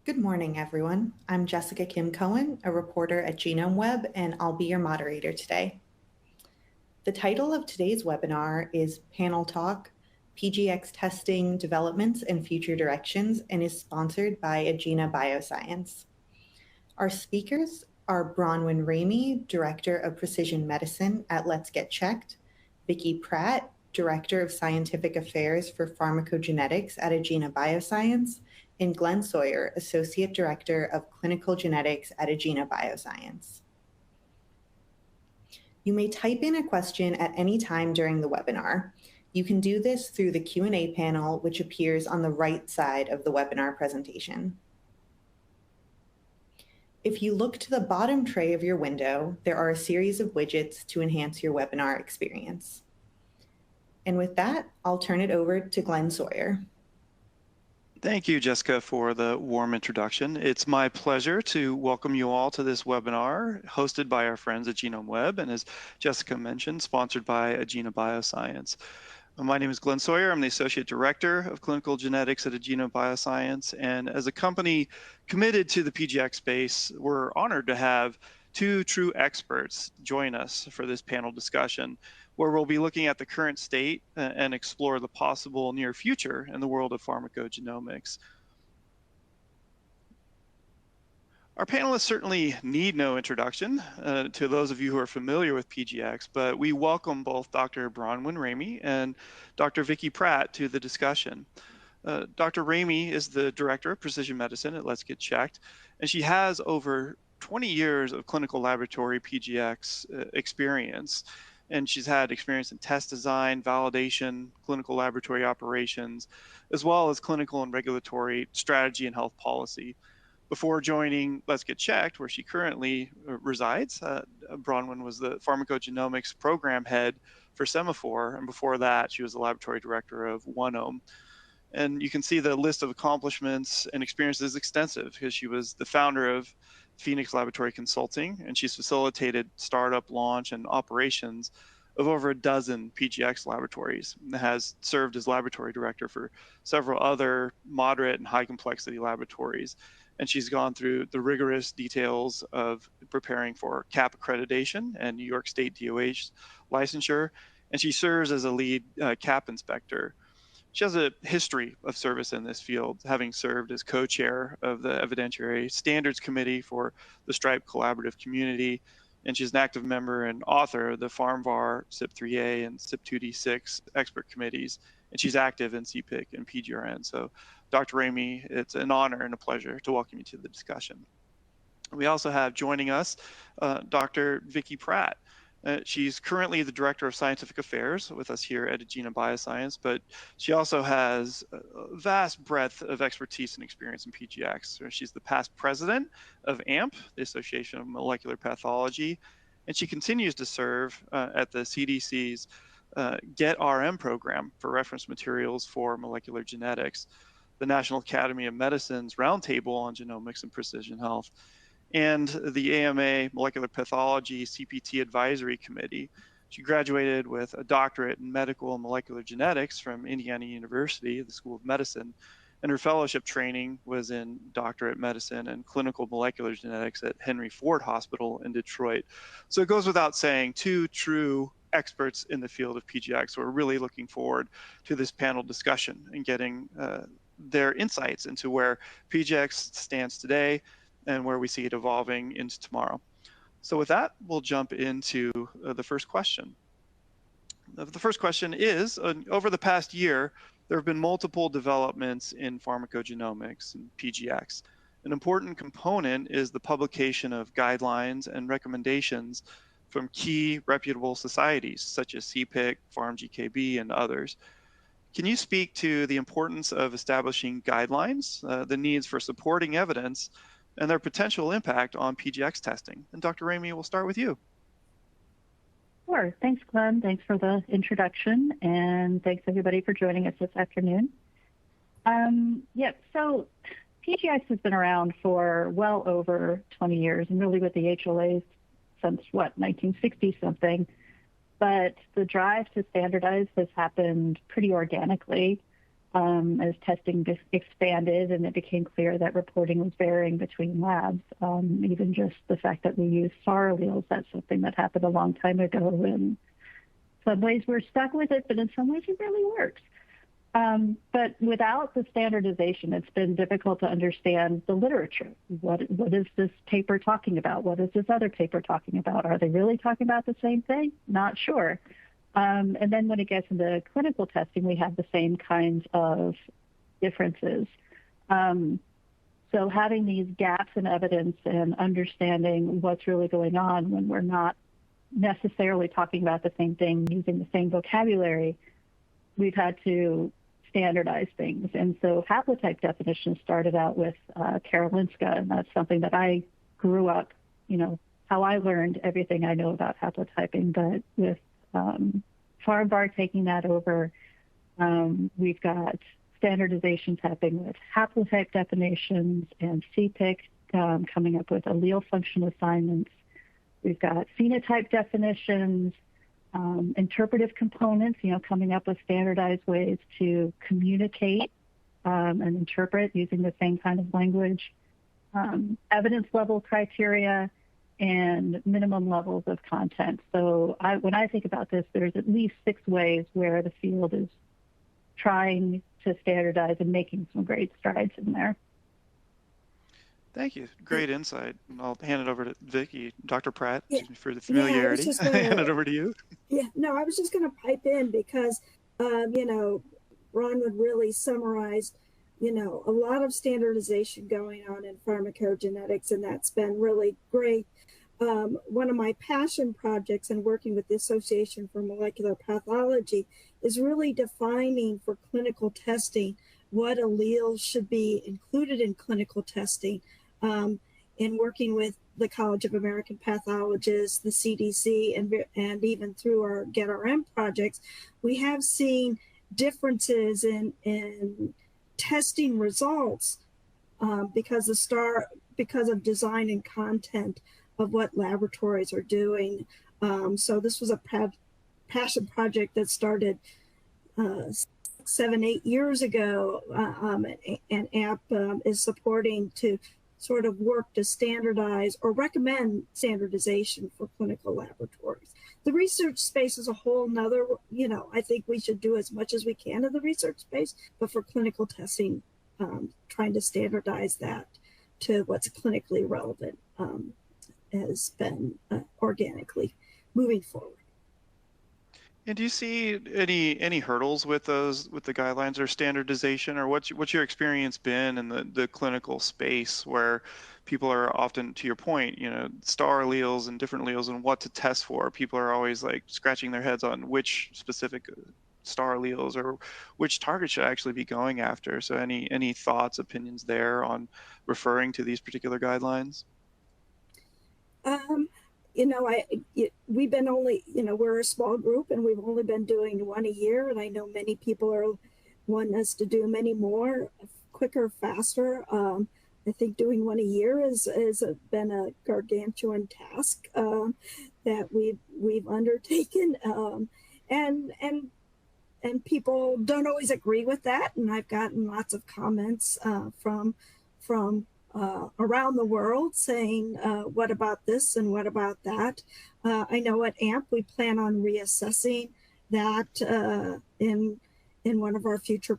Good morning, everyone. I'm Jessica Kim Cohen, a reporter at GenomeWeb, and I'll be your moderator today. The title of today's webinar is Panel Talk, PGX Testing Developments and Future Directions, and is sponsored by Agena Bioscience. Our speakers are Bronwyn Ramey, Director of Precision Medicine at LetsGetChecked, Vicky Pratt, Director of Scientific Affairs for Pharmacogenetics at Agena Bioscience, and Glenn Sawyer, Associate Director of Clinical Genetics at Agena Bioscience. You may type in a question at any time during the webinar. You can do this through the Q&A panel, which appears on the right side of the webinar presentation. If you look to the bottom tray of your window, there are a series of widgets to enhance your webinar experience. And with that, I'll turn it over to Glenn Sawyer. Thank you, Jessica, for the warm introduction. It's my pleasure to welcome you all to this webinar hosted by our friends at GenomeWeb, and as Jessica mentioned, sponsored by Agena Bioscience. My name is Glenn Sawyer. I'm the Associate Director of Clinical Genetics at Agena Bioscience, and as a company committed to the PGX space, we're honored to have two true experts join us for this panel discussion, where we'll be looking at the current state and explore the possible near future in the world of pharmacogenomics. Our panelists certainly need no introduction to those of you who are familiar with PGX, but we welcome both Dr. Bronwyn Ramey and Dr. Vicky Pratt to the discussion. Dr. Ramey is the Director of Precision Medicine at LetsGetChecked, and she has over 20 years of clinical laboratory PGX experience. And she's had experience in test design, validation, clinical laboratory operations, as well as clinical and regulatory strategy and health policy. Before joining LetsGetChecked, where she currently resides, Bronwyn was the pharmacogenomics program head for Semaphore, and before that, she was the laboratory director of OneOme. And you can see the list of accomplishments and experiences is extensive because she was the founder of Phoenix Laboratory Consulting, and she's facilitated startup, launch, and operations of over a dozen PGX laboratories, and has served as laboratory director for several other moderate and high complexity laboratories. And she's gone through the rigorous details of preparing for CAP accreditation and New York State DOH licensure, and she serves as a lead CAP inspector. She has a history of service in this field, having served as co-chair of the Evidentiary Standards Committee for the STRIPE collaborative community, and she's an active member and author of the PharmVar, CYP3A, and CYP2D6 expert committees, and she's active in CPIC and PGRN. So, Dr. Ramey, it's an honor and a pleasure to welcome you to the discussion. We also have joining us Dr. Vicky Pratt. She's currently the Director of Scientific Affairs with us here at Agena Bioscience, but she also has a vast breadth of expertise and experience in PGX. She's the past president of AMP, the Association of Molecular Pathology, and she continues to serve at the CDC's GetRM program for reference materials for molecular genetics, the National Academy of Medicine's Roundtable on Genomics and Precision Health, and the AMA Molecular Pathology CPT Advisory Committee. She graduated with a doctorate in medical and molecular genetics from Indiana University, the School of Medicine, and her fellowship training was in doctorate medicine and clinical molecular genetics at Henry Ford Hospital in Detroit. So it goes without saying, two true experts in the field of PGX. We're really looking forward to this panel discussion and getting their insights into where PGX stands today and where we see it evolving into tomorrow. So with that, we'll jump into the first question. The first question is, over the past year, there have been multiple developments in pharmacogenomics and PGX. An important component is the publication of guidelines and recommendations from key reputable societies, such as CPIC, PharmGKB, and others. Can you speak to the importance of establishing guidelines, the needs for supporting evidence, and their potential impact on PGX testing? And Dr. Ramey, we'll start with you. Sure. Thanks, Glenn. Thanks for the introduction, and thanks everybody for joining us this afternoon. So PGX has been around for well over 20 years, and really with the HLAs since, 1960 something. But the drive to standardize has happened pretty organically. as testing expanded and it became clear that reporting was varying between labs. Even just the fact that we use SAR alleles, that's something that happened a long time ago. In some ways we're stuck with it, but in some ways it really works. But without the standardization, it's been difficult to understand the literature. What is this paper talking about? What is this other paper talking about? Are they really talking about the same thing? Not sure. And then when it gets into clinical testing, we have the same kinds of differences. So having these gaps in evidence and understanding what's really going on when we're not necessarily talking about the same thing, using the same vocabulary, we've had to standardize things. And so haplotype definitions started out with Karolinska, and that's something that I grew up, how I learned everything I know about haplotyping. But with Farnbar taking that over, we've got standardizations happening with haplotype definitions and CPIC coming up with allele function assignments. We've got phenotype definitions, interpretive components, coming up with standardized ways to communicate and interpret using the same kind of language, evidence level criteria, and minimum levels of content. So when I think about this, there's at least 6 ways where the field is trying to standardize and making some great strides in there. Thank you. Great insight. And I'll hand it over to Vicky. Dr. Pratt, for the familiarity. Hand it over to you. Yeah, no, I was just going to pipe in because, Ron would really summarize, a lot of standardization going on in pharmacogenetics, and that's been really great. One of my passion projects in working with the Association for Molecular Pathology is really defining for clinical testing what alleles should be included in clinical testing. In working with the College of American Pathologists, the CDC, and even through our GetRM projects, we have seen differences in testing results because of design and content of what laboratories are doing. So this was a passion project that started 7-8 years ago, and AMP is supporting to sort of work to standardize or recommend standardization for clinical laboratories. The research space is a whole nother, I think we should do as much as we can in the research space, but for clinical testing, trying to standardize that to what's clinically relevant has been organically moving forward. And do you see any hurdles with the guidelines or standardization, or what's your experience been in the clinical space where people are often, to your point, star alleles and different alleles and what to test for? People are always like scratching their heads on which specific star alleles or which target should actually be going after. So any thoughts, opinions there on referring to these particular guidelines? We've been only, we're a small group and we've only been doing one a year. And I know many people are wanting us to do many more, quicker, faster. I think doing one a year has been a gargantuan task that we've undertaken. And people don't always agree with that. And I've gotten lots of comments from around the world saying, what about this and what about that? I know at AMP we plan on reassessing that in one of our future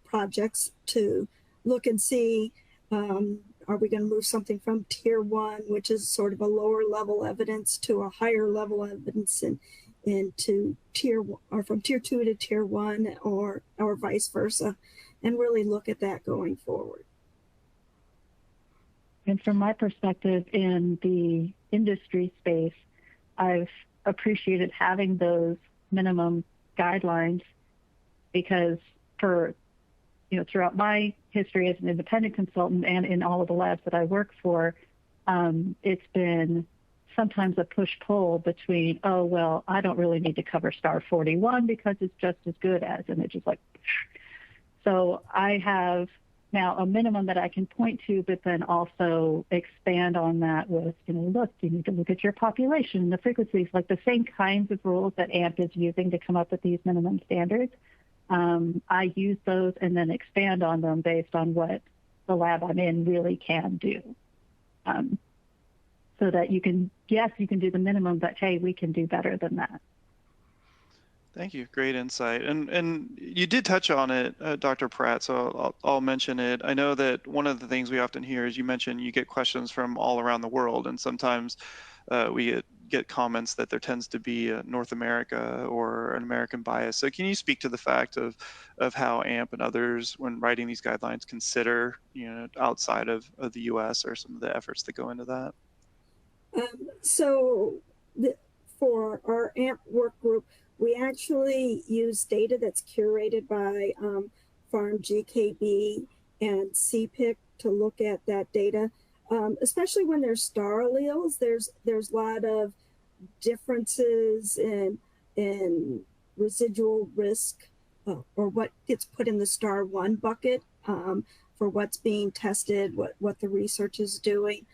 projects to look and see, are we going to move something from tier 1, which is sort of a lower level evidence, to a higher level evidence into tier 1, or from tier 2 to tier 1, or vice versa, and really look at that going forward. And from my perspective in the industry space, I've appreciated having those minimum guidelines because throughout my history as an independent consultant and in all of the labs that I work for, it's been sometimes a push-pull between, oh, well, I don't really need to cover star 41 because it's just as good as, and it's just like, so I have now a minimum that I can point to, but then also expand on that with, look, you need to look at your population and the frequencies, like the same kinds of rules that AMP is using to come up with these minimum standards. I use those and then expand on them based on what the lab I'm in really can do. So that you can do the minimum, but hey, we can do better than that. Thank you. Great insight. And you did touch on it, Dr. Pratt, so I'll mention it. I know that one of the things we often hear is you mentioned you get questions from all around the world, and sometimes we get comments that there tends to be a North America or an American bias. So can you speak to the fact of how AMP and others, when writing these guidelines, consider, outside of the US, or some of the efforts that go into that? For our AMP work group, we actually use data that's curated by Farm GKB and CPIC to look at that data, especially when there's star alleles. There's a lot of differences in residual risk or what gets put in the star 1 bucket for what's being tested, what the research is doing.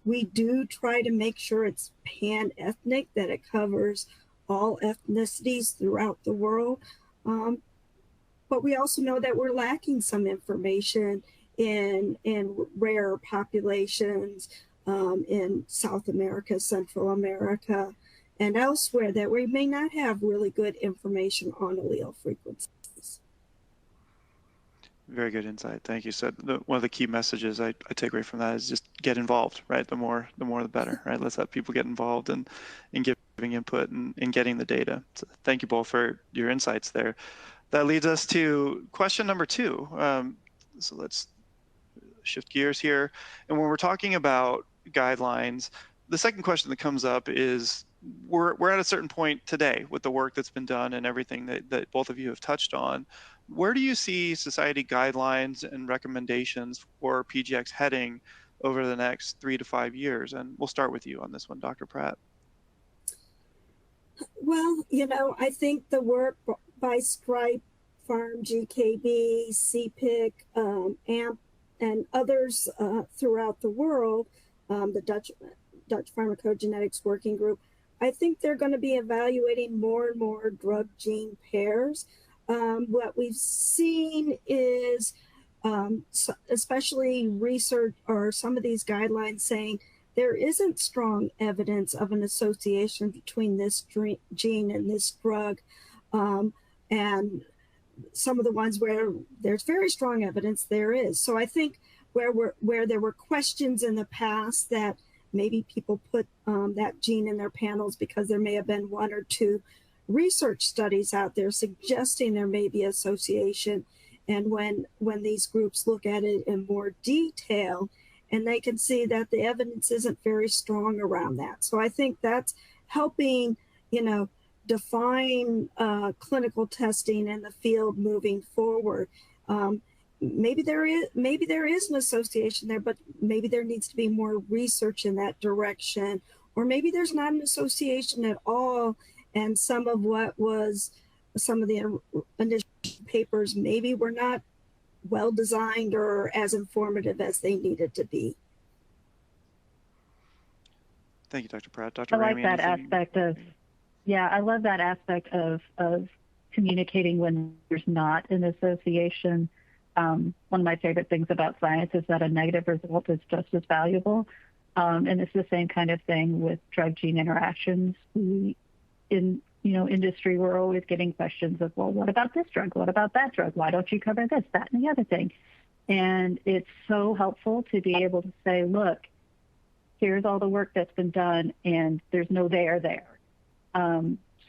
We do try to make sure it's pan-ethnic, that it covers all ethnicities throughout the world. But we also know that we're lacking some information in rare populations in South America, Central America, and elsewhere, that we may not have really good information on allele frequencies. Very good insight. Thank you. So one of the key messages I take away from that is just get involved, right? The more the better, right? Let's have people get involved in giving input and getting the data. So thank you both for your insights there. That leads us to question number 2. So let's shift gears here. And when we're talking about guidelines, the second question that comes up is, we're at a certain point today with the work that's been done and everything that both of you have touched on. Where do you see society guidelines and recommendations for PGX heading over the next 3 to 5 years? And we'll start with you on this one, Dr. Pratt. Well, I think the work by Stripe, Farm GKB, CPIC, AMP, and others throughout the world, the Dutch Pharmacogenetics Working Group, I think they're going to be evaluating more and more drug gene pairs. What we've seen is, especially research or some of these guidelines saying there isn't strong evidence of an association between this gene and this drug. And some of the ones where there's very strong evidence, there is. So I think where there were questions in the past that maybe people put that gene in their panels because there may have been 1 or 2 research studies out there suggesting there may be association. And when these groups look at it in more detail, and they can see that the evidence isn't very strong around that. So I think that's helping, define clinical testing in the field moving forward. Maybe there is an association there, but maybe there needs to be more research in that direction, or maybe there's not an association at all. And some of the initial papers maybe were not well designed or as informative as they needed to be. Thank you, Dr. Pratt. Dr. I like Ramey, that anything? aspect of, I love that aspect of communicating when there's not an association. One of my favorite things about science is that a negative result is just as valuable. And it's the same kind of thing with drug gene interactions. In industry, we're always getting questions of, well, what about this drug? What about that drug? Why don't you cover this, that, and the other thing? And it's so helpful to be able to say, look, here's all the work that's been done, and there's no there there.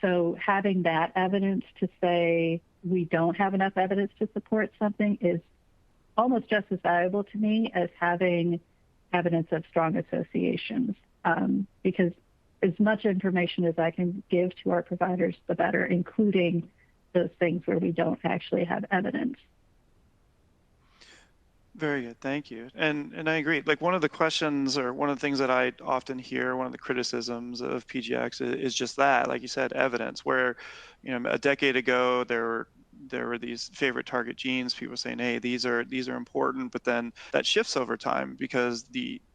So having that evidence to say we don't have enough evidence to support something is almost just as valuable to me as having evidence of strong associations, because as much information as I can give to our providers, the better, including those things where we don't actually have evidence. Very good, thank you. And I agree. Like, one of the questions, or one of the things that I often hear, one of the criticisms of PGX is just that, like you said, evidence. Where, a decade ago there were these favorite target genes, people saying, hey, these are important, but then that shifts over time because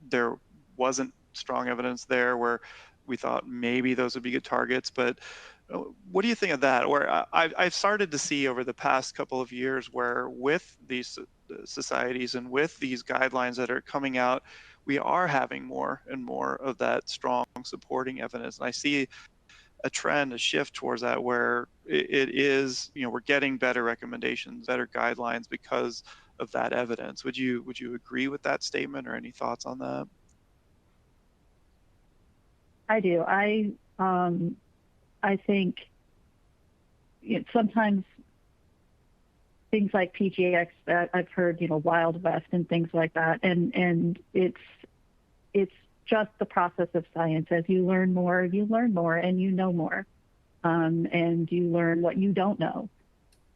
there wasn't strong evidence there where we thought maybe those would be good targets. But What do you think of that? Where I've started to see over the past couple of years where with these societies and with these guidelines that are coming out, we are having more and more of that strong supporting evidence. And I see a trend, a shift towards that where it is, we're getting better recommendations, better guidelines because of that evidence. Would you agree with that statement, or any thoughts on that? I do. I think sometimes things like PGX, I've heard, Wild West and things like that, and it's just the process of science. As you learn more, and you know more, and you learn what you don't know.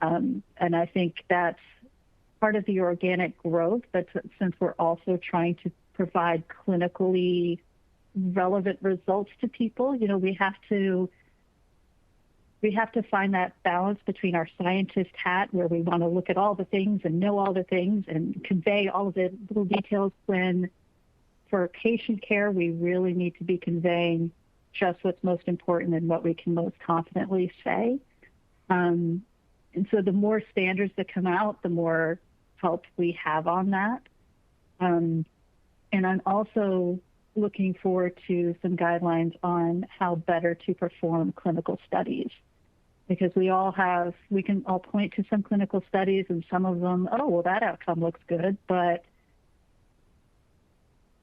And I think that's part of the organic growth. But since we're also trying to provide clinically relevant results to people, we have to find that balance between our scientist hat, where we want to look at all the things and know all the things and convey all of the little details, when for patient care, we really need to be conveying just what's most important and what we can most confidently say. And so the more standards that come out, the more help we have on that. And I'm also looking forward to some guidelines on how better to perform clinical studies, because we can all point to some clinical studies, and some of them, oh, well, that outcome looks good, but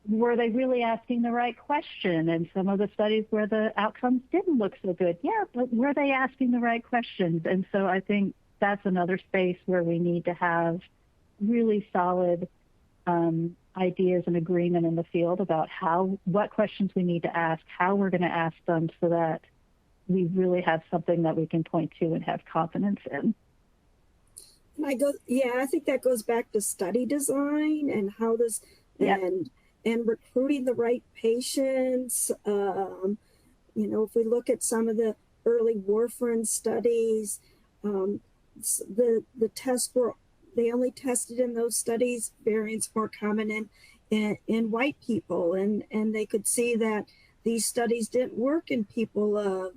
were they really asking the right question? And some of the studies where the outcomes didn't look so good, yeah, but were they asking the right questions? And so I think that's another space where we need to have really solid ideas and agreement in the field about what questions we need to ask, how we're going to ask them, so that we really have something that we can point to and have confidence in. And I think that goes back to study design and how this, and recruiting the right patients. If we look at some of the early warfarin studies, the tests they only tested in those studies variants more common in white people, and they could see that these studies didn't work in people of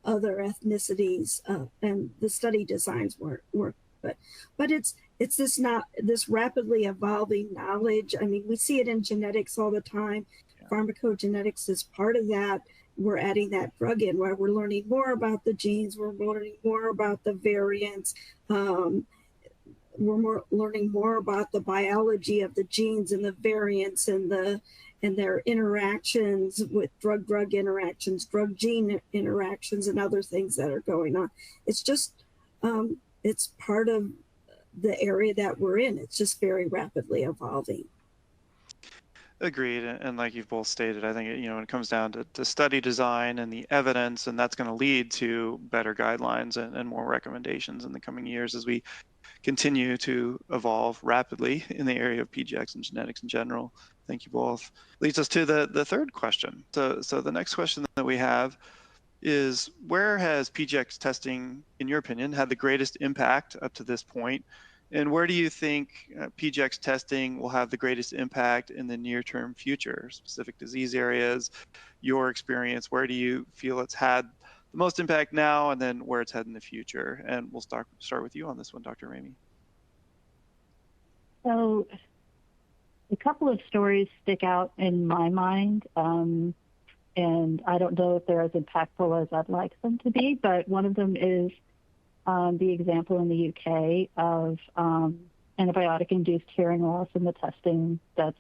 other ethnicities, and the study designs weren't. But it's this rapidly evolving knowledge. I mean, we see it in genetics all the time. Yeah. Pharmacogenetics is part of that. We're adding that drug in, where we're learning more about the genes, we're learning more about the variants, we're learning more about the biology of the genes and the variants and their interactions with drug-drug interactions, drug-gene interactions, and other things that are going on. It's just, it's part of the area that we're in. It's just very rapidly evolving. Agreed. And like you've both stated, I think, when it comes down to study design and the evidence, and that's going to lead to better guidelines and more recommendations in the coming years as we continue to evolve rapidly in the area of PGX and genetics in general. Thank you both. Leads us to the third question. So the next question that we have is, where has PGX testing, in your opinion, had the greatest impact up to this point? And where do you think PGX testing will have the greatest impact in the near-term future? Specific disease areas, your experience, where do you feel it's had the most impact now, and then where it's headed in the future? And we'll start with you on this one, Dr. Ramey. So a couple of stories stick out in my mind, and I don't know if they're as impactful as I'd like them to be, but one of them is the example in the UK of antibiotic-induced hearing loss and the testing that's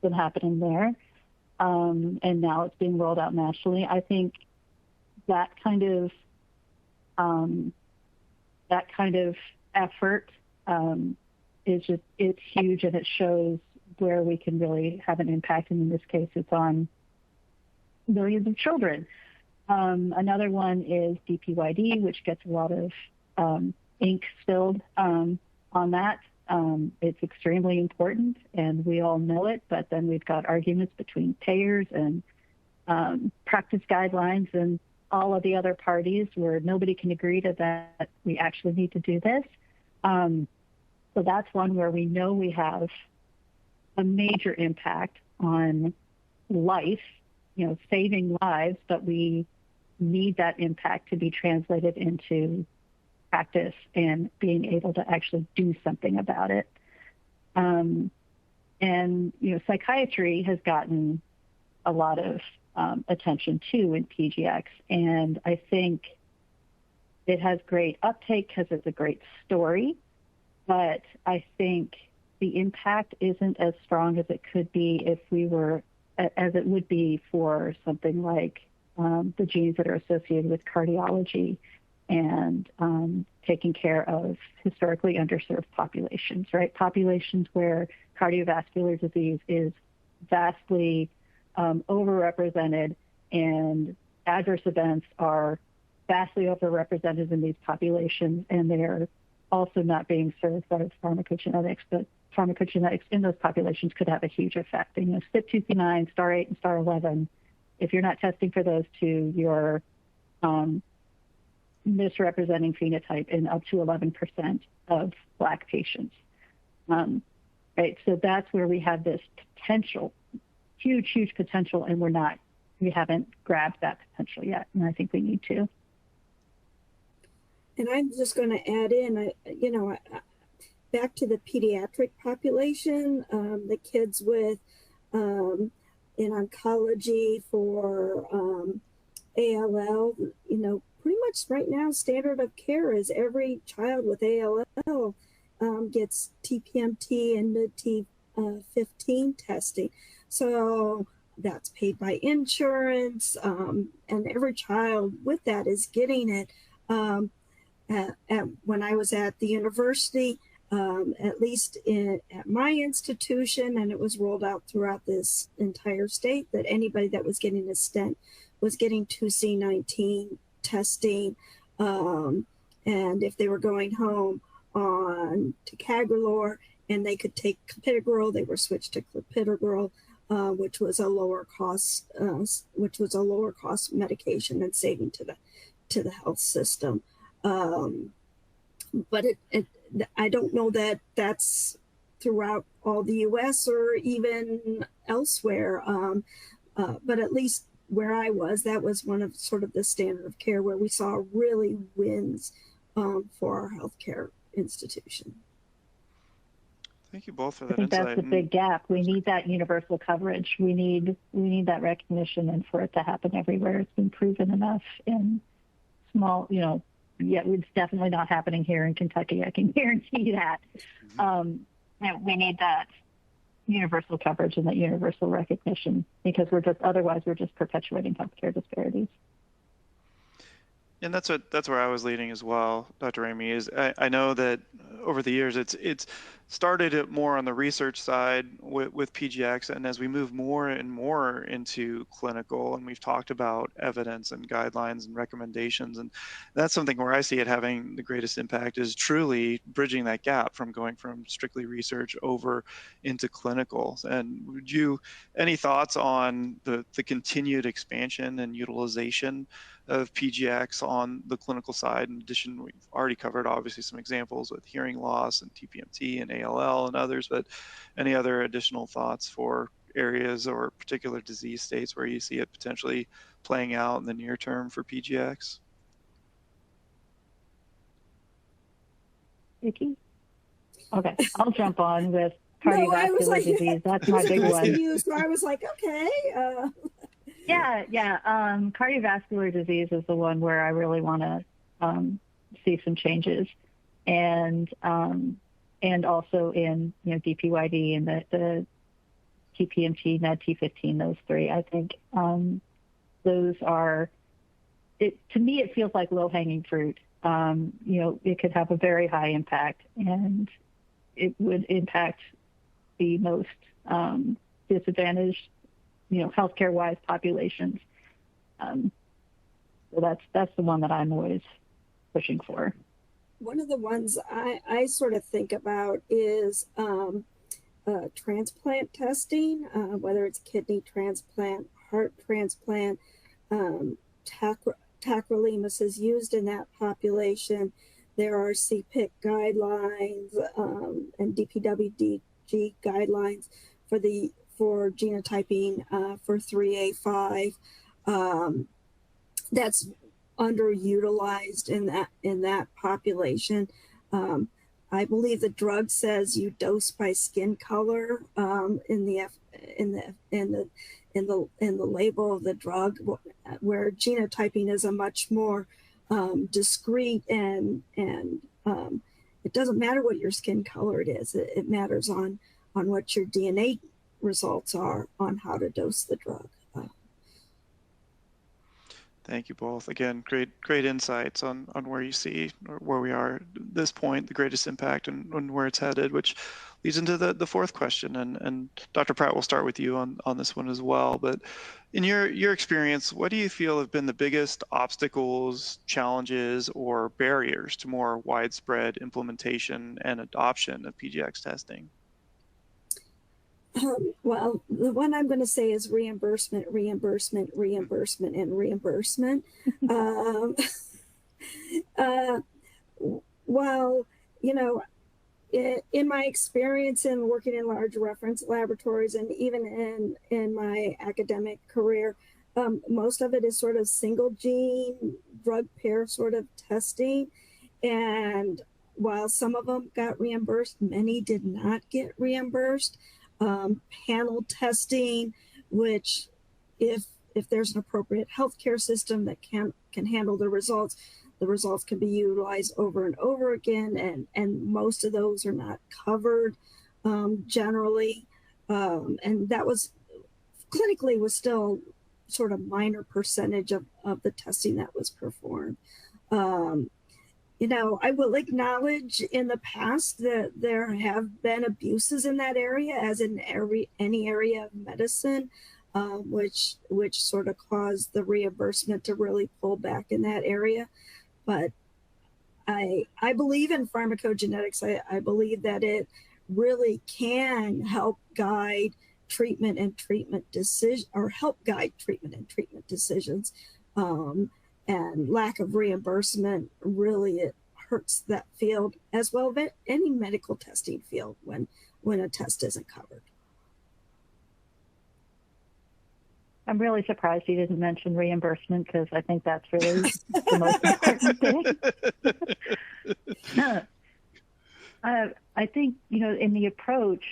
been happening there, and now it's being rolled out nationally. I think that kind of effort it's huge, and it shows where we can really have an impact. And in this case, it's on millions of children. Another one is DPYD, which gets a lot of ink spilled on that. It's extremely important, and we all know it, but then we've got arguments between payers and practice guidelines and all of the other parties where nobody can agree to that we actually need to do this. So that's one where we know we have a major impact on life, saving lives, but we need that impact to be translated into practice and being able to actually do something about it. And, psychiatry has gotten a lot of attention too in PGX. And I think it has great uptake because it's a great story. But I think the impact isn't as strong as it could be if we were, as it would be for something like the genes that are associated with cardiology and taking care of historically underserved populations, right? Populations where cardiovascular disease is vastly overrepresented and adverse events are vastly overrepresented in these populations, and they're also not being served by pharmacogenetics, but pharmacogenetics in those populations could have a huge effect. And, CYP2C9, star 8, and star 11, if you're not testing for those two, you're misrepresenting phenotype in up to 11% of Black patients. Right, so that's where we have this potential, huge potential, and we haven't grabbed that potential yet, and I think we need to. And I'm just going to add in, back to the pediatric population, the kids with in oncology for ALL, pretty much right now standard of care is every child with ALL gets TPMT and mid-T15 testing. So that's paid by insurance, and every child with that is getting it. When I was at the university, at least at my institution, and it was rolled out throughout this entire state, that anybody that was getting a stent was getting 2C19 testing. And if they were going home on ticagrelor and they could take clopidogrel, they were switched to clopidogrel, which was a lower cost medication and saving to the health system. But I don't know that that's throughout all the U.S. or even elsewhere. But at least where I was, that was one of sort of the standard of care where we saw really wins for our healthcare institution. Thank you both for that insight. I think that's the big gap. We need that universal coverage. We need that recognition, and for it to happen everywhere. It's been proven enough in small, yet it's definitely not happening here in Kentucky. I can guarantee that. We need that universal coverage and that universal recognition, because otherwise we're just perpetuating healthcare disparities. And that's where I was leading as well, Dr. Ramey, is I know that over the years it's started more on the research side with PGX, and as we move more and more into clinical, and we've talked about evidence and guidelines and recommendations, and that's something where I see it having the greatest impact is truly bridging that gap from going from strictly research over into clinical. And any thoughts on the continued expansion and utilization of PGX on the clinical side? In addition, we've already covered obviously some examples with hearing loss and TPMT and ALL and others, but any other additional thoughts for areas or particular disease states where you see it potentially playing out in the near term for PGX? Vicky? Okay, I'll jump on with cardiovascular disease. That's my big one. So I was like, okay. Yeah. Cardiovascular disease is the one where I really want to see some changes, and also in DPYD and the TPMT, NAD-T15, those three. I think those are. To me, it feels like low-hanging fruit. It could have a very high impact, and it would impact the most disadvantaged, healthcare-wise populations. So that's the one that I'm always pushing for. One of the ones I sort of think about is transplant testing, whether it's kidney transplant, heart transplant. Tacrolimus is used in that population. There are CPIC guidelines and DPWDG guidelines for genotyping for 3A5. that's underutilized in that population. I believe the drug says you dose by skin color in the label of the drug, where genotyping is a much more discrete and it doesn't matter what your skin color it is. It matters on what your DNA results are on how to dose the drug. Thank you both. Again, great insights on where you see, or where we are at this point, the greatest impact and where it's headed, which leads into the fourth question. And Dr. Pratt, we'll start with you on this one as well. But in your experience, what do you feel have been the biggest obstacles, challenges, or barriers to more widespread implementation and adoption of PGX testing? Well, the one I'm going to say is reimbursement, reimbursement, reimbursement, and reimbursement. Well, you know, in my experience in working in large reference laboratories and even in my academic career, most of it is sort of single gene drug pair sort of testing. And while some of them got reimbursed, many did not get reimbursed. Panel testing, which if there's an appropriate healthcare system that can handle the results can be utilized over and over again, and most of those are not covered generally, and that was clinically was still sort of minor percentage of the testing that was performed. You know, I will acknowledge in the past that there have been abuses in that area, as in any area of medicine, which sort of caused the reimbursement to really pull back in that area. But I believe in pharmacogenetics. I believe that it really can help guide treatment and treatment decision, or help guide treatment and treatment decisions. And lack of reimbursement, really, it hurts that field as well as any medical testing field when a test isn't covered. I'm really surprised you didn't mention reimbursement, because I think that's really the most important thing. I think, you know, in the approach,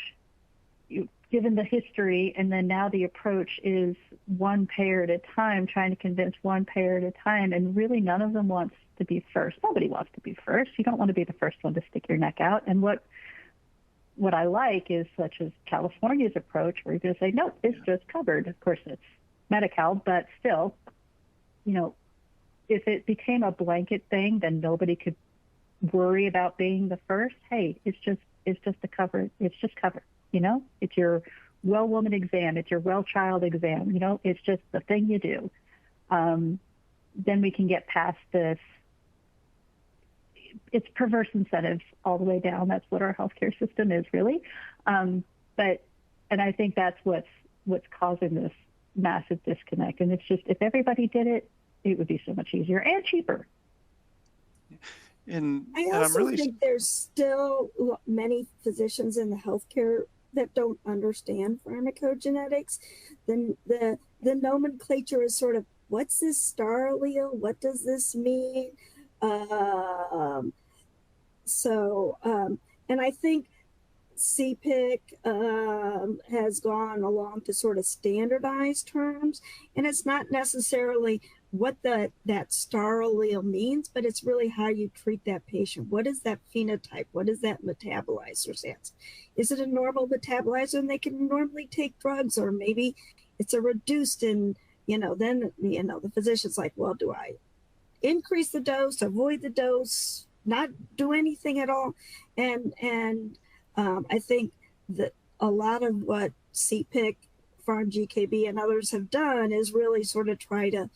given the history, and then now the approach is one payer at a time, trying to convince one payer at a time, and really none of them wants to be first. Nobody wants to be first. You don't want to be the first one to stick your neck out. And what I like is, such as California's approach, where you're going to say, nope, it's just covered. Of course, it's Medi-Cal, but still, you know, if it became a blanket thing, then nobody could worry about being the first. Hey, it's just a cover. It's just covered. You know, it's your well woman exam. It's your well child exam. You know, it's just the thing you do. Then we can get past this. It's perverse incentives all the way down. That's what our healthcare system is, really. And I think that's what's causing this massive disconnect. And it's just, if everybody did it, it would be so much easier and cheaper. I also think there's still many physicians in the healthcare that don't understand pharmacogenetics. Then the nomenclature is sort of, what's this star allele? What does this mean? And I think CPIC has gone along to sort of standardize terms, and it's not necessarily what that star allele means, but it's really how you treat that patient. What is that phenotype? What is that metabolizer sense? Is it a normal metabolizer and they can normally take drugs, or maybe it's a reduced, and then the physician's like, well, do I increase the dose, avoid the dose, not do anything at all? And I think that a lot of what CPIC, PharmGKB, and others have done is really sort of try to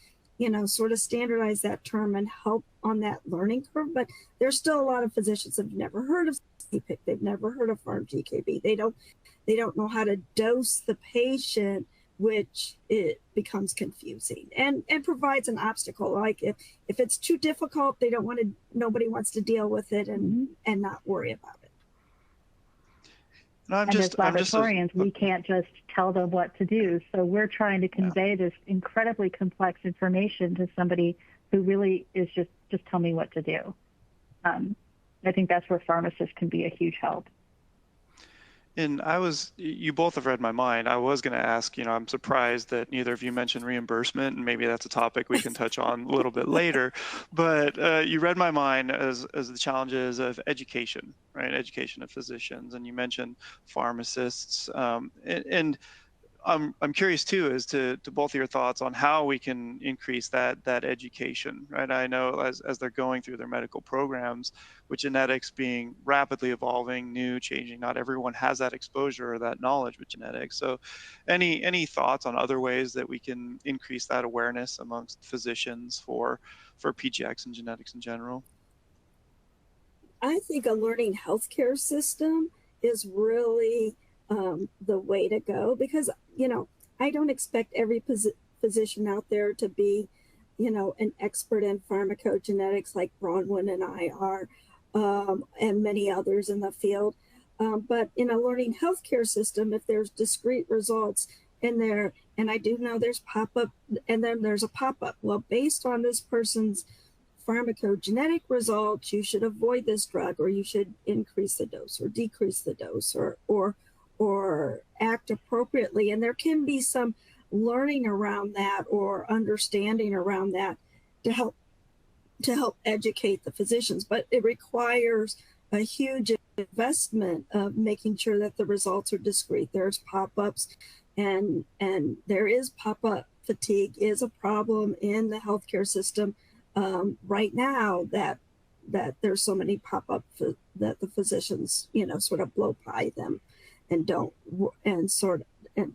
sort of standardize that term and help on that learning curve. But there's still a lot of physicians that have never heard of CPIC. They've never heard of PharmGKB. They don't know how to dose the patient, which it becomes confusing and provides an obstacle. Like if it's too difficult, nobody wants to deal with it and not worry about it. No, And as laboratorians, we can't just tell them what to do. So we're trying to convey this incredibly complex information to somebody who really is just tell me what to do. I think that's where pharmacists can be a huge help. And you both have read my mind. I was going to ask, I'm surprised that neither of you mentioned reimbursement, and maybe that's a topic we can touch on a little bit later. But you read my mind as the challenges of education, right? Education of physicians, and you mentioned pharmacists. And I'm curious too as to both of your thoughts on how we can increase that education, right? I know as they're going through their medical programs, with genetics being rapidly evolving, new, changing, not everyone has that exposure or that knowledge with genetics. So any thoughts on other ways that we can increase that awareness amongst physicians for PGX and genetics in general? I think a learning healthcare system is really the way to go, because I don't expect every physician out there to be an expert in pharmacogenetics like Bronwyn and I are, and many others in the field, but in a learning healthcare system, if there's discrete results in there, and I do know there's pop-up and then there's a pop-up, well, based on this person's pharmacogenetic results, you should avoid this drug, or you should increase the dose or decrease the dose, or act appropriately. And there can be some learning around that or understanding around that to help educate the physicians. But it requires a huge investment of making sure that the results are discrete. There's pop-ups, and there is pop-up fatigue is a problem in the healthcare system right now, that there's so many pop-up that the physicians sort of blow by them and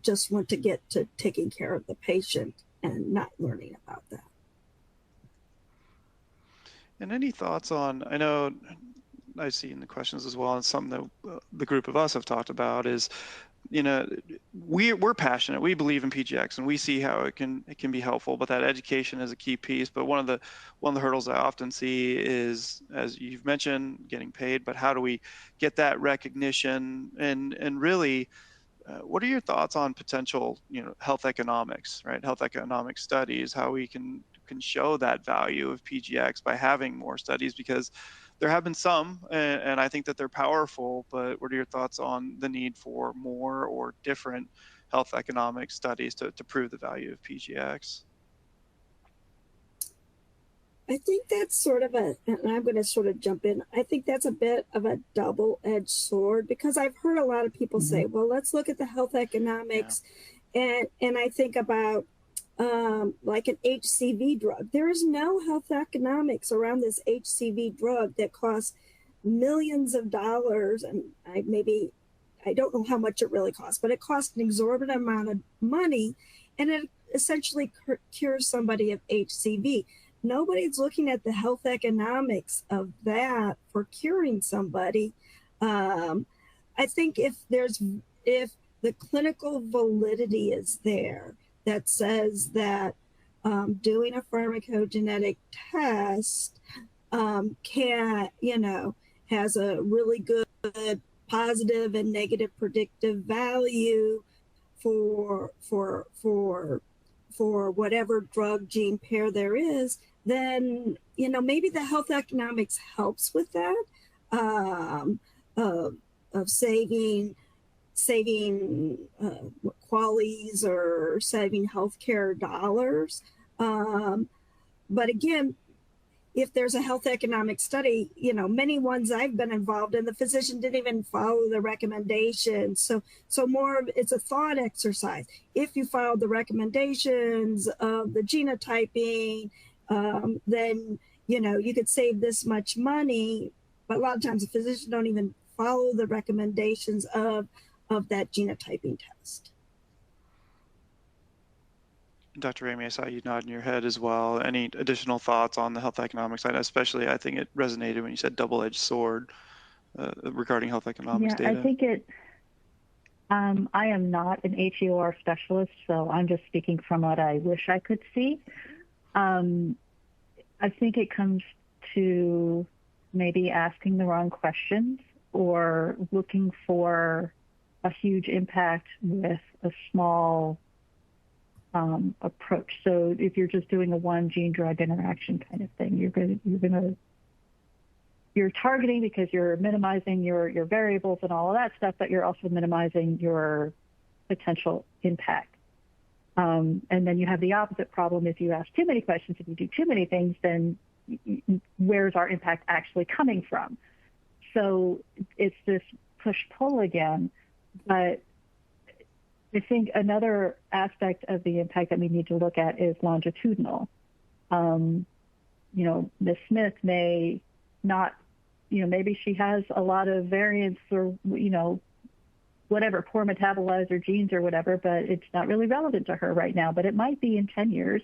just want to get to taking care of the patient and not learning about that. And any thoughts on, I know I see in the questions as well, and something that the group of us have talked about is, we're passionate. We believe in PGX, and we see how it can be helpful. But that education is a key piece. But one of the hurdles I often see is, as you've mentioned, getting paid. But how do we get that recognition? And really, what are your thoughts on potential, health economics, right? Health economic studies, how we can show that value of PGX by having more studies, because there have been some, and I think that they're powerful, but what are your thoughts on the need for more or different health economic studies to prove the value of PGX? I think that's sort of and I'm going to sort of jump in, I think that's a bit of a double-edged sword, because I've heard a lot of people say, well, let's look at the health economics. And I think about like an HCV drug. There is no health economics around this HCV drug that costs millions of dollars. And I don't know how much it really costs, but it costs an exorbitant amount of money, and it essentially cures somebody of HCV. Nobody's looking at the health economics of that for curing somebody. I think if the clinical validity is there, that says that doing a pharmacogenetic test has a really good positive and negative predictive value for whatever drug gene pair there is, then maybe the health economics helps with that, of saving qualities or saving healthcare dollars. But again, if there's a health economic study, many ones I've been involved in, the physician didn't even follow the recommendations. So more of it's a thought exercise. If you followed the recommendations of the genotyping, then you could save this much money. But a lot of times the physicians don't even follow the recommendations of that genotyping test. Dr. Ramey, I saw you nodding your head as well. Any additional thoughts on the health economics side? Especially, I think it resonated when you said double-edged sword regarding health economics data. I think I am not an HEOR specialist, so I'm just speaking from what I wish I could see. I think it comes to maybe asking the wrong questions or looking for a huge impact with a small approach. So if you're just doing a one gene drug interaction kind of thing, you're targeting because you're minimizing your variables and all of that stuff, but you're also minimizing your potential impact. And then you have the opposite problem. If you ask too many questions, if you do too many things, then where's our impact actually coming from? So it's this push-pull again. But I think another aspect of the impact that we need to look at is longitudinal. Ms. Smith may not, maybe she has a lot of variants or, whatever, poor metabolizer genes or whatever, but it's not really relevant to her right now. But it might be in 10 years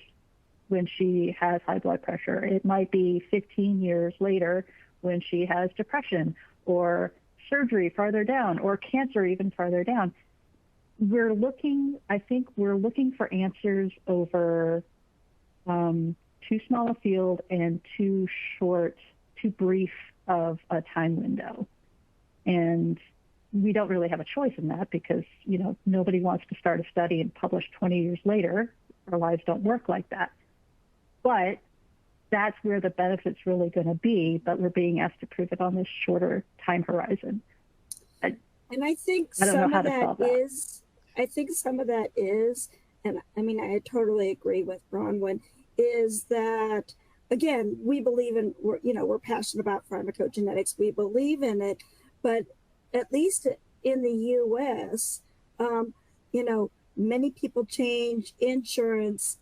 when she has high blood pressure. It might be 15 years later when she has depression or surgery farther down or cancer even farther down. I think we're looking for answers over too small a field and too brief of a time window. And we don't really have a choice in that because, nobody wants to start a study and publish 20 years later. Our lives don't work like that. But that's where the benefit's really going to be, but we're being asked to prove it on this shorter time horizon. And I think some of that is, and I mean, I totally agree with Bronwyn, is that, again, we believe in, we're passionate about pharmacogenetics. We believe in it, but at least in the U.S., many people change insurance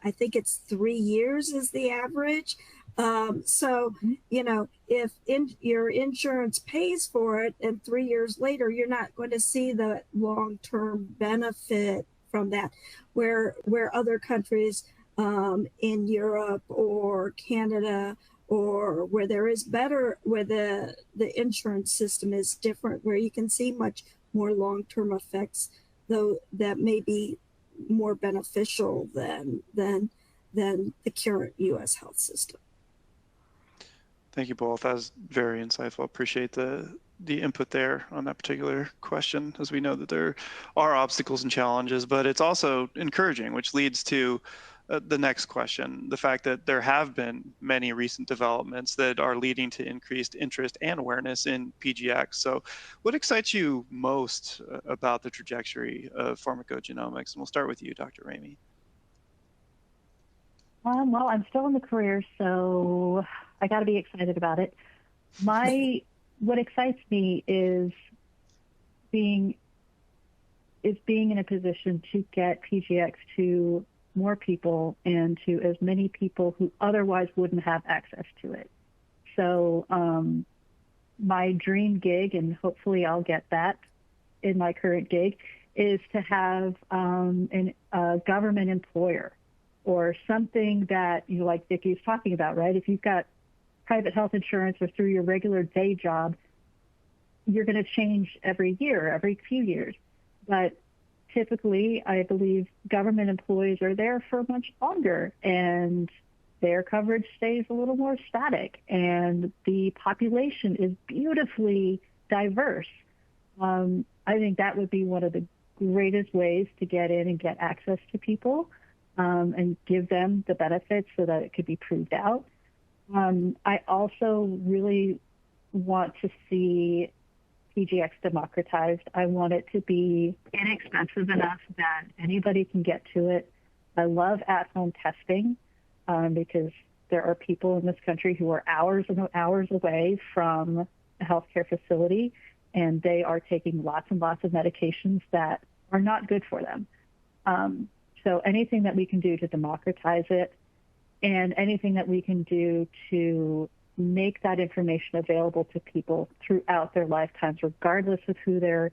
I think it's 3 years is the average. So, if your insurance pays for it and 3 years later, you're not going to see the long-term benefit from that, where other countries in Europe or Canada or where there is better, where the insurance system is different, where you can see much more long-term effects, though that may be more beneficial than the current U.S. health system. Thank you both. That was very insightful. Appreciate the input there on that particular question, as we know that there are obstacles and challenges, but it's also encouraging, which leads to the next question, the fact that there have been many recent developments that are leading to increased interest and awareness in PGX. So what excites you most about the trajectory of pharmacogenomics? And we'll start with you, Dr. Ramey. Well, I'm still in the career, so I got to be excited about it. What excites me is being in a position to get PGX to more people and to as many people who otherwise wouldn't have access to it. So my dream gig, and hopefully I'll get that in my current gig, is to have a government employer or something that, like Vicki was talking about, right? If you've got private health insurance or through your regular day job, you're going to change every year, every few years. But typically, I believe government employees are there for much longer, and their coverage stays a little more static, and the population is beautifully diverse. I think that would be one of the greatest ways to get in and get access to people and give them the benefits so that it could be proved out. I also really want to see PGX democratized. I want it to be inexpensive enough that anybody can get to it. I love at-home testing because there are people in this country who are hours and hours away from a healthcare facility, and they are taking lots and lots of medications that are not good for them. So anything that we can do to democratize it, and anything that we can do to make that information available to people throughout their lifetimes, regardless of who their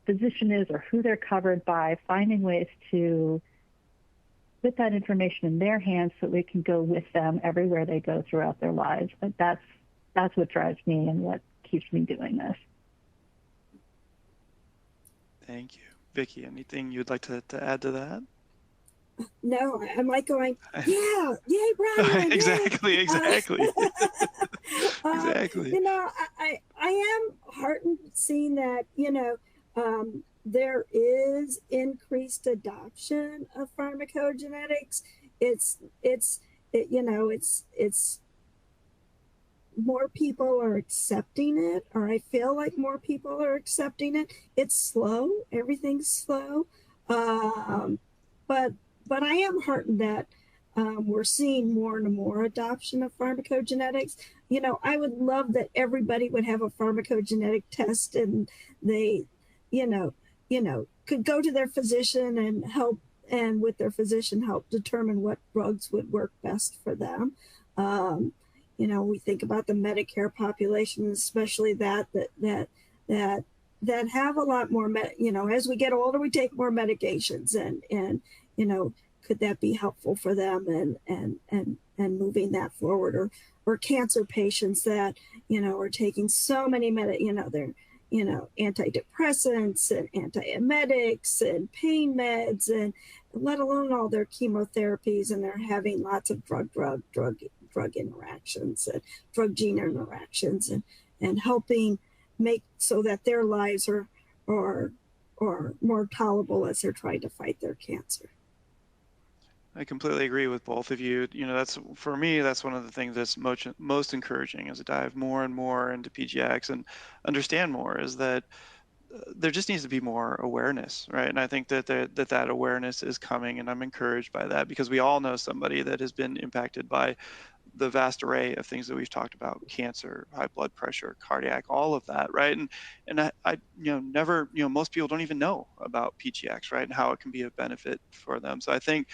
physician is or who they're covered by, finding ways to put that information in their hands so we can go with them everywhere they go throughout their lives. But that's what drives me and what keeps me doing this. Thank you. Vicki, anything you'd like to add to that? No, I'm like going, yeah, yay, Brian. Exactly. Exactly. I am heartened seeing that, there is increased adoption of pharmacogenetics. It's more people are accepting it, or I feel like more people are accepting it. It's slow. Everything's slow. But I am heartened that we're seeing more and more adoption of pharmacogenetics. I would love that everybody would have a pharmacogenetic test, and they, could go to their physician and with their physician help determine what drugs would work best for them. We think about the Medicare population, especially that have a lot more, as we get older, we take more medications, and could that be helpful for them, and moving that forward, or cancer patients that, are taking so many they're, antidepressants and antiemetics and pain meds, and let alone all their chemotherapies, and they're having lots of drug interactions and drug gene interactions, and helping make so that their lives are more tolerable as they're trying to fight their cancer. I completely agree with both of you. That's, for me, that's one of the things that's most encouraging as I dive more and more into PGX and understand more, is that there just needs to be more awareness, right? And I think that awareness is coming, and I'm encouraged by that, because we all know somebody that has been impacted by the vast array of things that we've talked about: cancer, high blood pressure, cardiac, all of that, right? And I never, most people don't even know about PGX, right? And how it can be a benefit for them. So I think,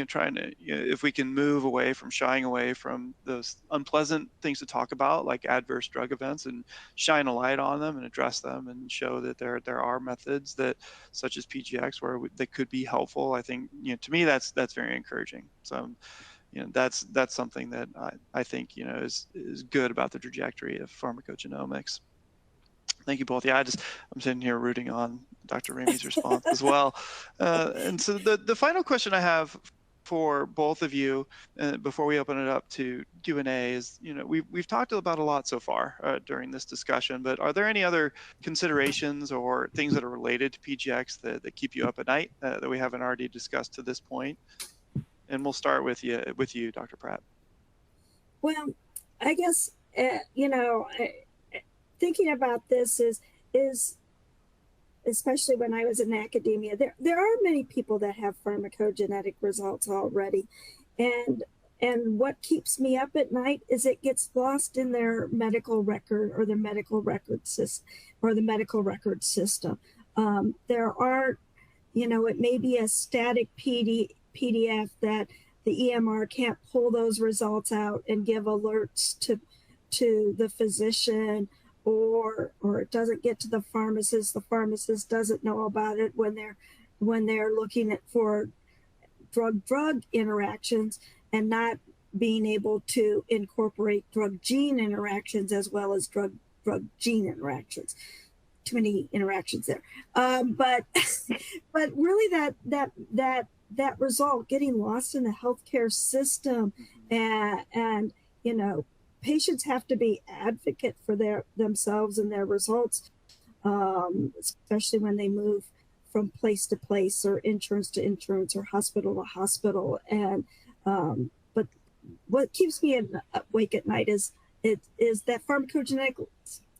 trying to, if we can move away from shying away from those unpleasant things to talk about, like adverse drug events, and shine a light on them and address them, and show that there are methods that, such as PGX, where they could be helpful. I think, to me, that's very encouraging. So, that's something that I think, is good about the trajectory of pharmacogenomics. Thank you both. Yeah, I'm sitting here rooting on Dr. Ramey's response as well. And so the final question I have for both of you, before we open it up to Q&A, is, we've talked about a lot so far during this discussion, but are there any other considerations or things that are related to PGX that keep you up at night that we haven't already discussed to this point? And we'll start with you, Dr. Pratt. Well, I guess, thinking about this is especially when I was in academia, there are many people that have pharmacogenetic results already, and what keeps me up at night is it gets lost in their medical record, or the medical record system. There aren't, it may be a static PDF that the EMR can't pull those results out and give alerts to the physician, or it doesn't get to the pharmacist. The pharmacist doesn't know about it when they're looking for drug interactions, and not being able to incorporate drug gene interactions as well as drug gene interactions. Too many interactions there. But really that result getting lost in the healthcare system, and patients have to be advocate for themselves and their results, especially when they move from place to place, or insurance to insurance, or hospital to hospital. And but what keeps me awake at night is that pharmacogenetics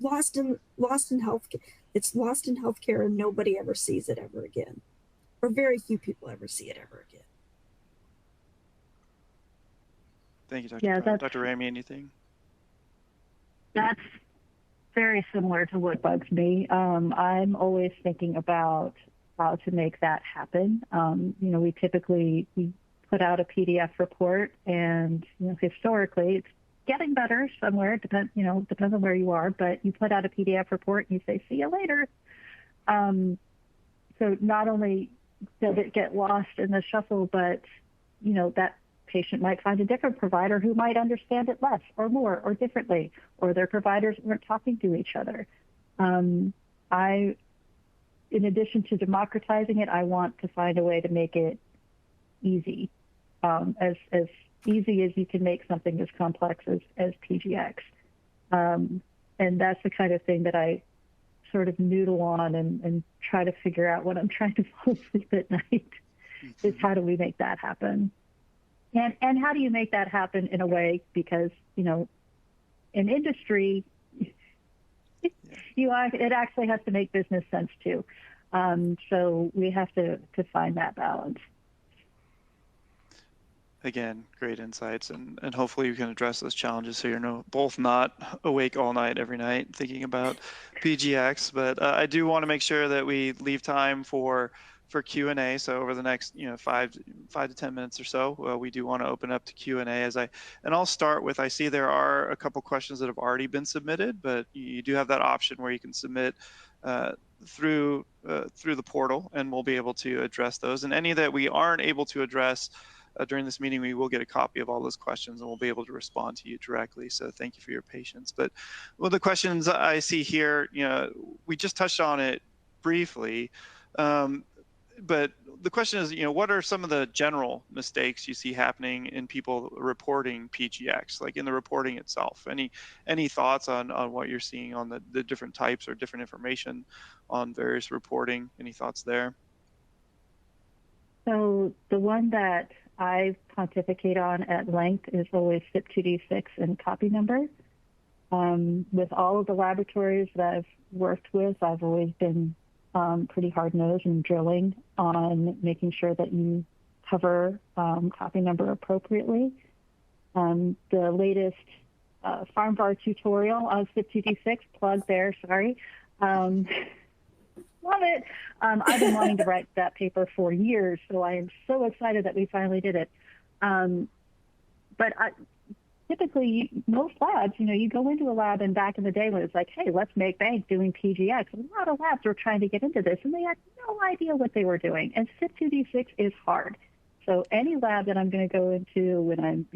lost in healthcare. It's lost in healthcare, and nobody ever sees it ever again, or very few people ever see it ever again. Thank you, Dr. Pratt. Dr. Ramey, anything? That's very similar to what bugs me. I'm always thinking about how to make that happen. We typically put out a PDF report, and historically it's getting better somewhere. It depends on where you are, but you put out a PDF report and you say, "See you later." So not only does it get lost in the shuffle, but that patient might find a different provider who might understand it less or more or differently, or their providers weren't talking to each other. In addition to democratizing it, I want to find a way to make it easy, as easy as you can make something as complex as PGX. And that's the kind of thing that I sort of noodle on and try to figure out when I'm trying to fall asleep at night is how do we make that happen? And how do you make that happen in a way, because, in industry, it actually has to make business sense too. So we have to find that balance. Again, great insights, and hopefully you can address those challenges so you're both not awake all night every night thinking about PGX. But I do want to make sure that we leave time for Q&A. So over the next 5 to 10 minutes or so, we do want to open up to Q&A. And I'll start with, I see there are a couple questions that have already been submitted, but you do have that option where you can submit through the portal, and we'll be able to address those. And any that we aren't able to address during this meeting, we will get a copy of all those questions and we'll be able to respond to you directly. So thank you for your patience. But one of the questions I see here, we just touched on it briefly, but the question is, what are some of the general mistakes you see happening in people reporting PGX, like in the reporting itself? Any thoughts on what you're seeing on the different types or different information on various reporting? Any thoughts there? So the one that I pontificate on at length is always CYP2D6 and copy number. With all of the laboratories that I've worked with, I've always been pretty hard-nosed and drilling on making sure that you cover copy number appropriately. The latest FarmVar tutorial on CYP2D6, plug there, sorry. Love it. I've been wanting to write that paper for years, so I am so excited that we finally did it. But typically, most labs, you go into a lab, and back in the day when it's like, hey, let's make bank doing PGX, a lot of labs were trying to get into this, and they had no idea what they were doing. And CYP2D6 is hard. So any lab that I'm going to go into when I'm,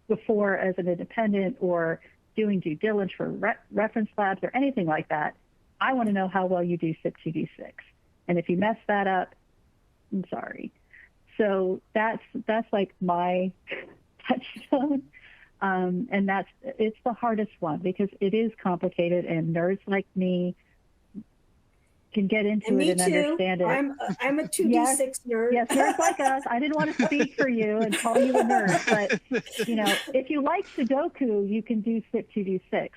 before as an independent or doing due diligence for reference labs or anything like that, I want to know how well you do CYP2D6. And if you mess that up, I'm sorry. So that's like my touchstone. And it's the hardest one because it is complicated, and nerds like me can get into it and understand it. I'm a 2D6 nerd. Yes, nerds like us. I didn't want to speak for you and call you a nerd, but if you like Sudoku, you can do CYP2D6.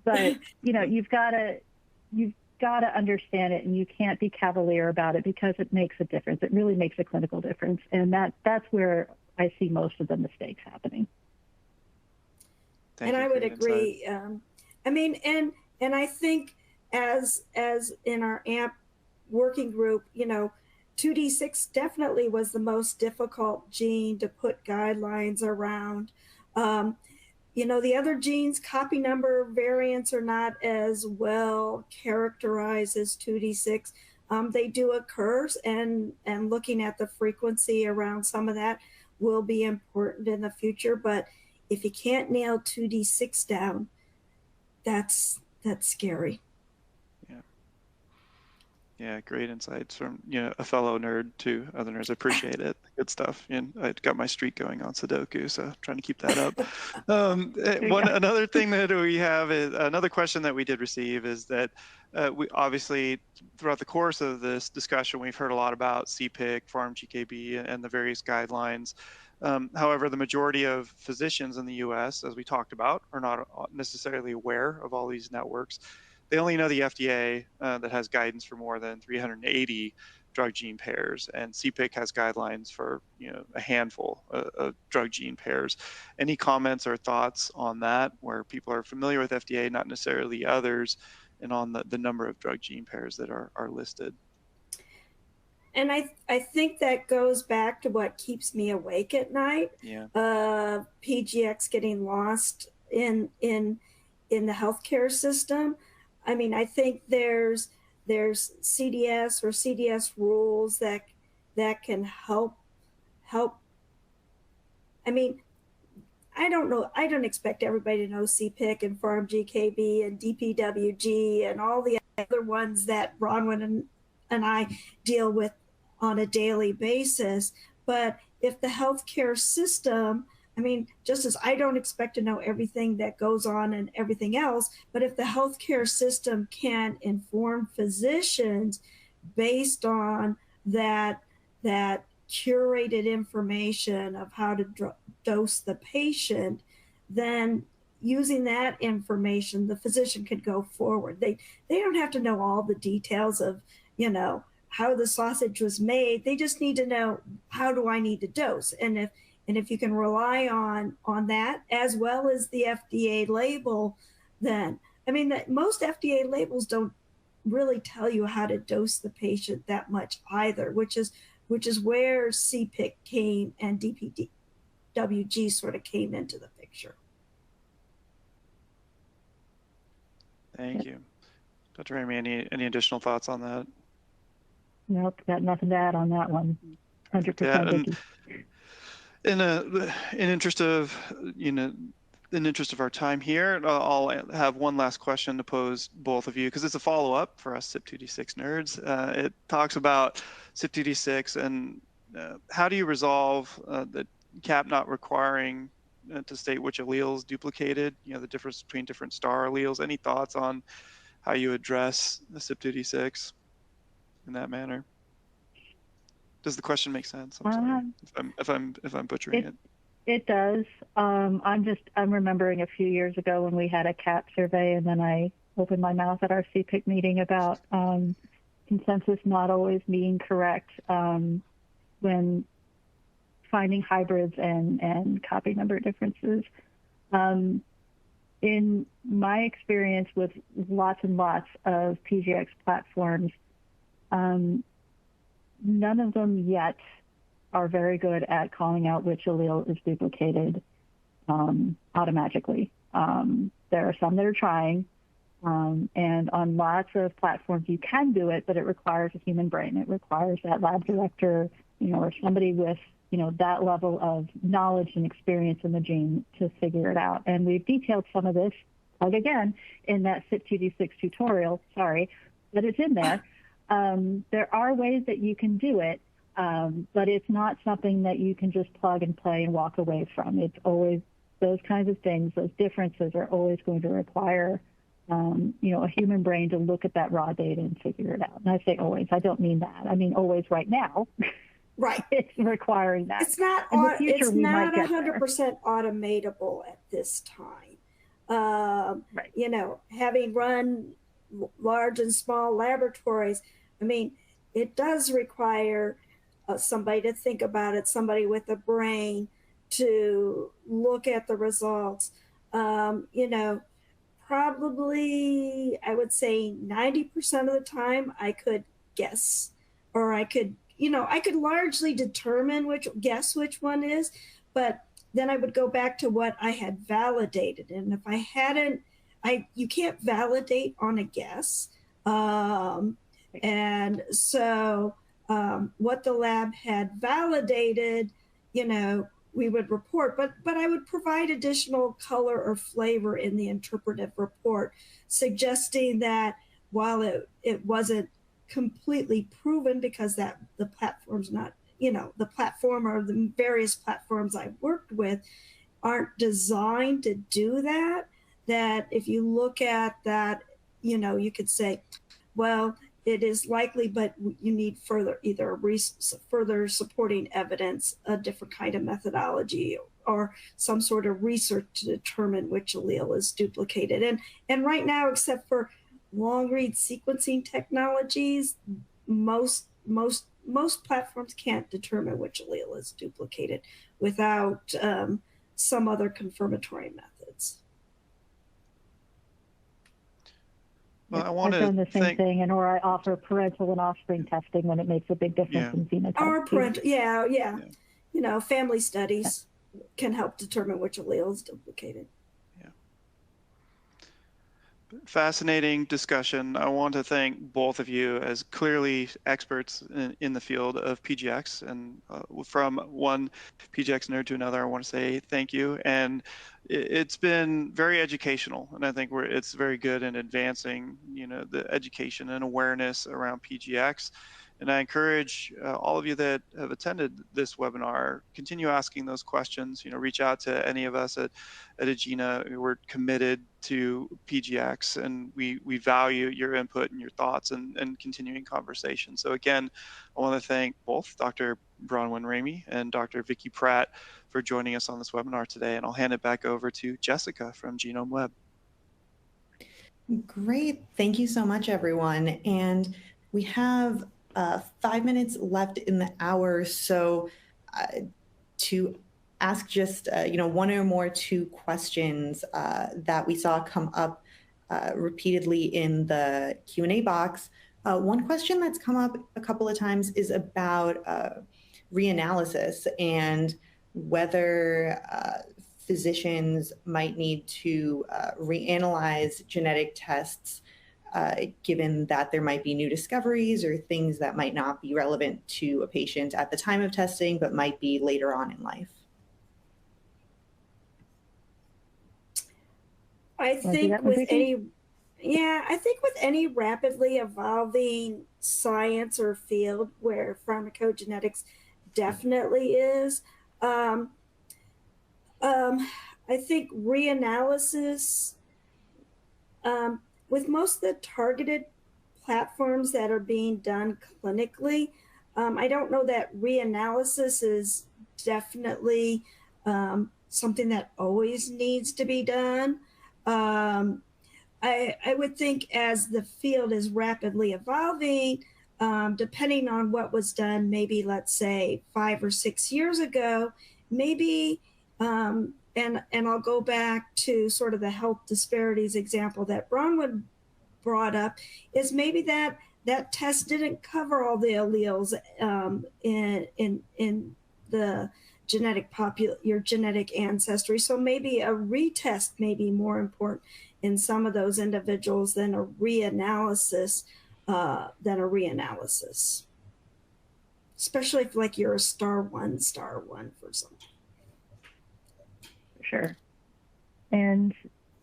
But you've got to understand it, and you can't be cavalier about it because it makes a difference. It really makes a clinical difference, and that's where I see most of the mistakes happening. And I would agree. And I think as in our AMP working group, 2D6 definitely was the most difficult gene to put guidelines around. The other genes, copy number variants are not as well characterized as 2D6. They do occur, and looking at the frequency around some of that will be important in the future. But if you can't nail 2D6 down, that's scary. Yeah, great insights from a fellow nerd to other nerds. I appreciate it. Good stuff. And I got my streak going on Sudoku, so trying to keep that up. Another thing that we have is another question that we did receive is that we obviously throughout the course of this discussion we've heard a lot about CPIC, PharmGKB, and the various guidelines. However, the majority of physicians in the U.S., as we talked about, are not necessarily aware of all these networks. They only know the FDA that has guidance for more than 380 drug gene pairs, and CPIC has guidelines for a handful of drug gene pairs. Any comments or thoughts on that, where people are familiar with FDA, not necessarily others, and on the number of drug gene pairs that are listed? And I think that goes back to what keeps me awake at night. Yeah. PGX getting lost in the healthcare system. I think there's CDS or CDS rules that can help. I don't know. I don't expect everybody to know CPIC and PharmGKB and DPWG and all the other ones that Bronwyn and I deal with on a daily basis. But if the healthcare system I mean, just as I don't expect to know everything that goes on and everything else, but if the healthcare system can inform physicians based on that curated information of how to dose the patient, then using that information, the physician could go forward. They don't have to know all the details of, you know, how the sausage was made. They just need to know, how do I need to dose? And if you can rely on that as well as the FDA label, then, I mean, most FDA labels don't really tell you how to dose the patient that much either, which is where CPIC came and DPWG sort of came into the picture. Thank you. Dr. Ramey, any additional thoughts on that? Nope, got nothing to add on that one. 100% Vicky. In interest of, in interest of our time here, I'll have one last question to pose both of you, because it's a follow-up for us CYP2D6 nerds. It talks about CYP2D6 and how do you resolve the CAP not requiring to state which allele is duplicated, the difference between different star alleles. Any thoughts on how you address the CYP2D6 in that manner? Does the question make sense? I'm sorry if I'm butchering it. It does. I'm remembering a few years ago when we had a CAP survey, and then I opened my mouth at our CPIC meeting about consensus not always being correct when finding hybrids and copy number differences. In my experience with lots and lots of PGX platforms, none of them yet are very good at calling out which allele is duplicated automatically. There are some that are trying, and on lots of platforms you can do it, but it requires a human brain. It requires that lab director, or somebody with that level of knowledge and experience in the gene to figure it out. And we've detailed some of this, again, in that CYP2D6 tutorial, sorry, but it's in there. There are ways that you can do it, but it's not something that you can just plug and play and walk away from. It's always those kinds of things, those differences are always going to require, a human brain to look at that raw data and figure it out. And I say always, I don't mean that. I mean always right now. Right. It's requiring that. It's not, in the future, it's we not might get 100% there. automatable at this time. Right. Having run large and small laboratories, I mean, it does require somebody to think about it, somebody with a brain to look at the results. Probably I would say 90% of the time I could guess, or I could largely determine guess which one is, but then I would go back to what I had validated. And if I hadn't, you can't validate on a guess. And so what the lab had validated, we would report, but I would provide additional color or flavor in the interpretive report, suggesting that while it wasn't completely proven, because that the platform's not, the platform or the various platforms I've worked with aren't designed to do that, that if you look at that, you could say, well, it is likely, but you need further further supporting evidence, a different kind of methodology, or some sort of research to determine which allele is duplicated. And right now, except for long read sequencing technologies, most platforms can't determine which allele is duplicated without some other confirmatory methods. Well, I've done the same thing, or I offer parental and offspring testing when it makes a big difference in phenotype. Or parental, yeah. Family studies can help determine which allele is duplicated. Yeah. Fascinating discussion. I want to thank both of you as clearly experts in the field of PGX, and from one PGX nerd to another, I want to say thank you. And it's been very educational, and I think it's very good in advancing, the education and awareness around PGX. And I encourage all of you that have attended this webinar, continue asking those questions. Reach out to any of us at Agena. We're committed to PGX, and we value your input and your thoughts and continuing conversation. So again, I want to thank both Dr. Bronwyn Ramey and Dr. Vicky Pratt for joining us on this webinar today. And I'll hand it back over to Jessica from Genome Web. Great. Thank you so much, everyone. And we have 5 minutes left in the hour. So to ask just, one or more two questions that we saw come up repeatedly in the Q&A box. One question that's come up a couple of times is about reanalysis and whether physicians might need to reanalyze genetic tests given that there might be new discoveries or things that might not be relevant to a patient at the time of testing, but might be later on in life. I think with any rapidly evolving science or field where pharmacogenetics definitely is, I think reanalysis, with most of the targeted platforms that are being done clinically, I don't know that reanalysis is definitely something that always needs to be done. I would think as the field is rapidly evolving, depending on what was done, maybe let's say 5 or 6 years ago, maybe, and I'll go back to sort of the health disparities example that Bronwyn brought up, is maybe that test didn't cover all the alleles in the your genetic ancestry. So maybe a retest may be more important in some of those individuals than a reanalysis, especially if like you're a star one for something. Sure. And,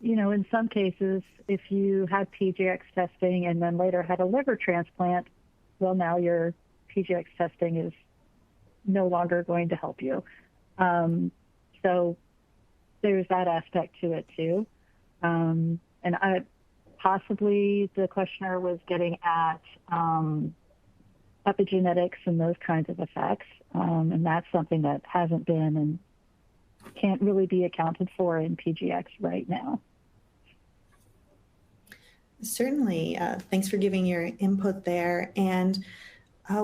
in some cases, if you had PGX testing and then later had a liver transplant, well, now your PGX testing is no longer going to help you. So there's that aspect to it too. And possibly the questioner was getting at epigenetics and those kinds of effects. And that's something that hasn't been and can't really be accounted for in PGX right now. Certainly. Thanks for giving your input there. And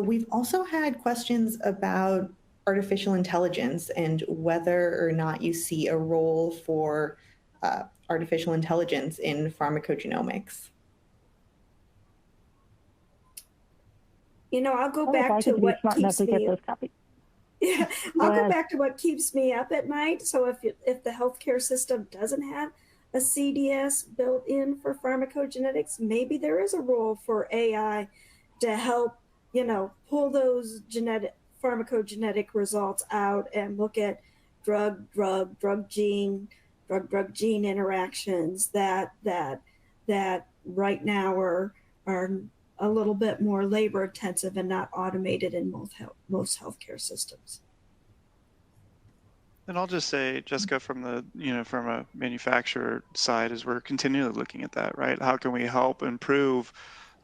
we've also had questions about artificial intelligence and whether or not you see a role for artificial intelligence in pharmacogenomics. I'll go back to what keeps me. Yeah, I'll go back to what keeps me up at night. So if the healthcare system doesn't have a CDS built in for pharmacogenetics, maybe there is a role for AI to help, pull those pharmacogenetic results out and look at drug-gene interactions that right now are a little bit more labor intensive and not automated in most healthcare systems. And I'll just say, Jessica, from a manufacturer side, is we're continually looking at that, right? How can we help improve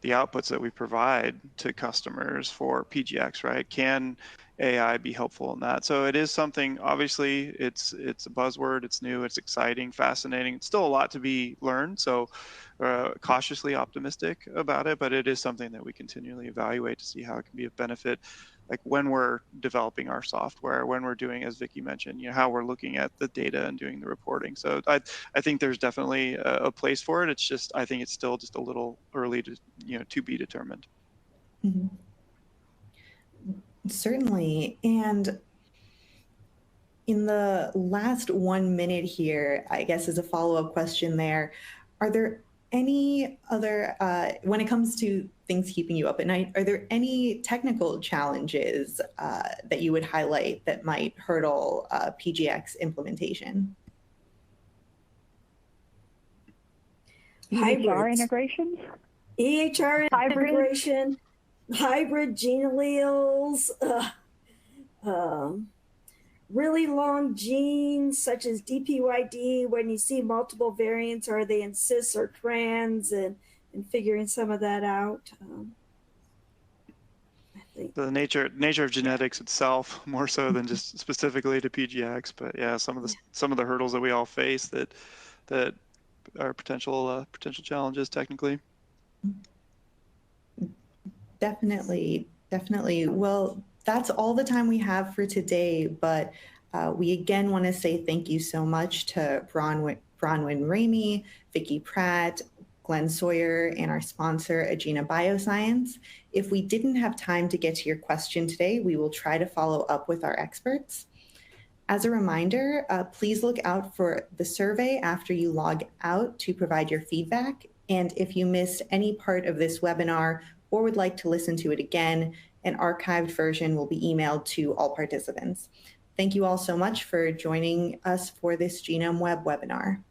the outputs that we provide to customers for PGX, right? Can AI be helpful in that? So it is something, obviously, it's a buzzword, it's new, it's exciting, fascinating. It's still a lot to be learned, so cautiously optimistic about it, but it is something that we continually evaluate to see how it can be of benefit, like when we're developing our software, when we're doing, as Vicky mentioned, how we're looking at the data and doing the reporting. So I think there's definitely a place for it. It's just, I think it's still just a little early to be determined. Mm-hmm. Certainly. And in the last 1 minute here, I guess as a follow-up question there, are there any other, when it comes to things keeping you up at night, are there any technical challenges that you would highlight that might hurdle PGX implementation? EHR integration? EHR integration. hybrid gene alleles, really long genes such as DPYD, when you see multiple variants, are they in cis or trans, and figuring some of that out. I think The nature of genetics itself, more so than just specifically to PGX, but yeah, some of the hurdles that we all face that are potential challenges technically. Definitely. Well, that's all the time we have for today, but we again want to say thank you so much to Bronwyn Ramey, Vicky Pratt, Glenn Sawyer, and our sponsor, Agena Bioscience. If we didn't have time to get to your question today, we will try to follow up with our experts. As a reminder, please look out for the survey after you log out to provide your feedback. And if you missed any part of this webinar or would like to listen to it again, an archived version will be emailed to all participants. Thank you all so much for joining us for this Genome Web webinar.